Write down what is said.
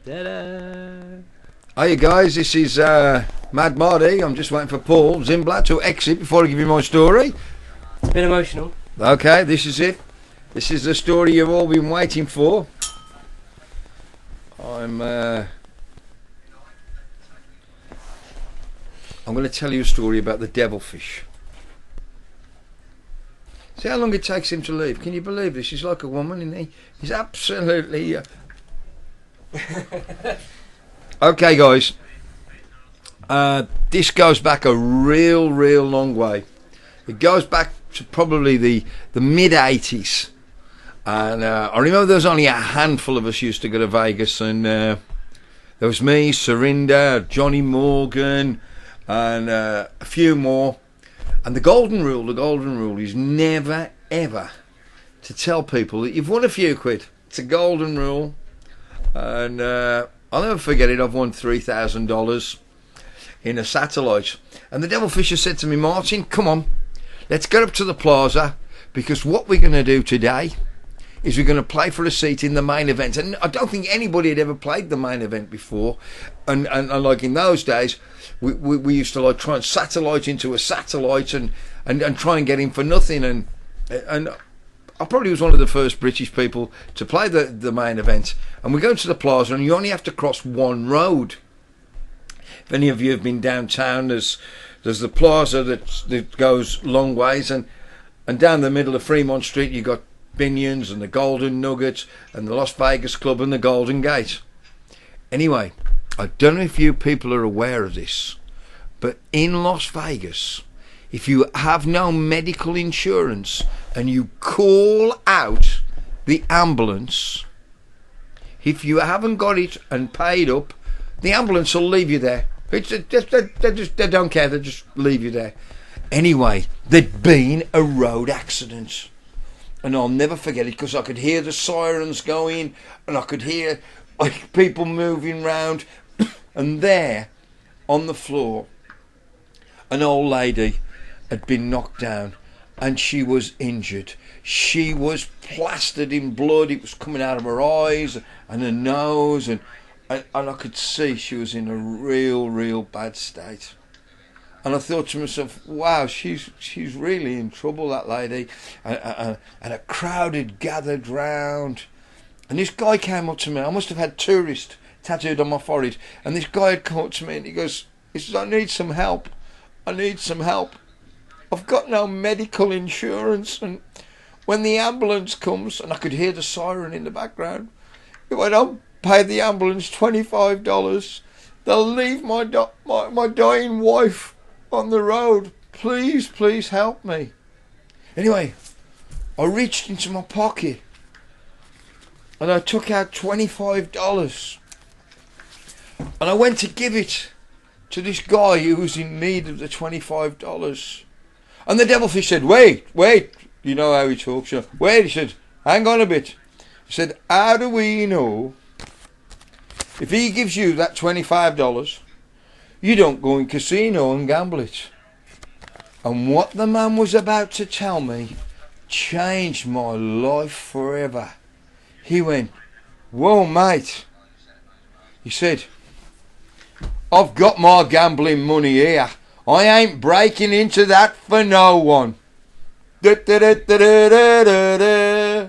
Ta-da! Hiya guys, this is Mad Marty. I'm just waiting for Paul Zimblatt to exit before I give you my story. It's a bit emotional. Okay, this is it. This is the story you've all been waiting for. I'm going to tell you a story about the devilfish. See how long it takes him to leave. Can you believe this? He's like a woman, isn't he? He's absolutely... Okay, guys. This goes back a real long way. It goes back to probably the mid-80s. And I remember there was only a handful of us used to go to Vegas. And there was me, Surinder, Johnny Morgan, and a few more. And the golden rule is never, ever to tell people that you've won a few quid. It's a golden rule. And I'll never forget it. I've won $3,000 in a satellite. And the devilfisher said to me, Martin, come on, let's get up to the plaza, because what we're going to do today is we're going to play for a seat in the main event. And I don't think anybody had ever played the main event before. And like in those days, we used to like try and satellite into a satellite and try and get in for nothing. And I probably was one of the first British people to play the main event. And we go to the plaza, and you only have to cross one road. If any of you have been downtown, there's the plaza that goes long ways, and down the middle of Fremont Street you got Binion's and the Golden Nugget and the Las Vegas Club and the Golden Gate. Anyway, I don't know if you people are aware of this, but in Las Vegas, if you have no medical insurance and you call out the ambulance, if you haven't got it and paid up, the ambulance will leave you there. They don't care, they just leave you there. Anyway, there'd been a road accident. And I'll never forget it, because I could hear the sirens going, and I could hear like people moving round. And there, on the floor, an old lady had been knocked down, and she was injured. She was plastered in blood. It was coming out of her eyes and her nose, and I could see she was in a real bad state. And I thought to myself, wow, she's really in trouble, that lady. And a crowd had gathered round. And this guy came up to me. I must have had tourist tattooed on my forehead. And this guy had come up to me and he says, I need some help. I've got no medical insurance. And when the ambulance comes, and I could hear the siren in the background, if I don't pay the ambulance $25, they'll leave my dying wife on the road. Please help me. Anyway, I reached into my pocket and I took out $25 and I went to give it to this guy who was in need of the $25. And the devilfish said, wait, you know how he talks, you know. Wait, he said, hang on a bit. He said, how do we know if he gives you that $25 you don't go in casino and gamble it? And what the man was about to tell me changed my life forever. He went, whoa mate. He said, I've got my gambling money here. I ain't breaking into that for no one. Da, da, da, da, da, da, da.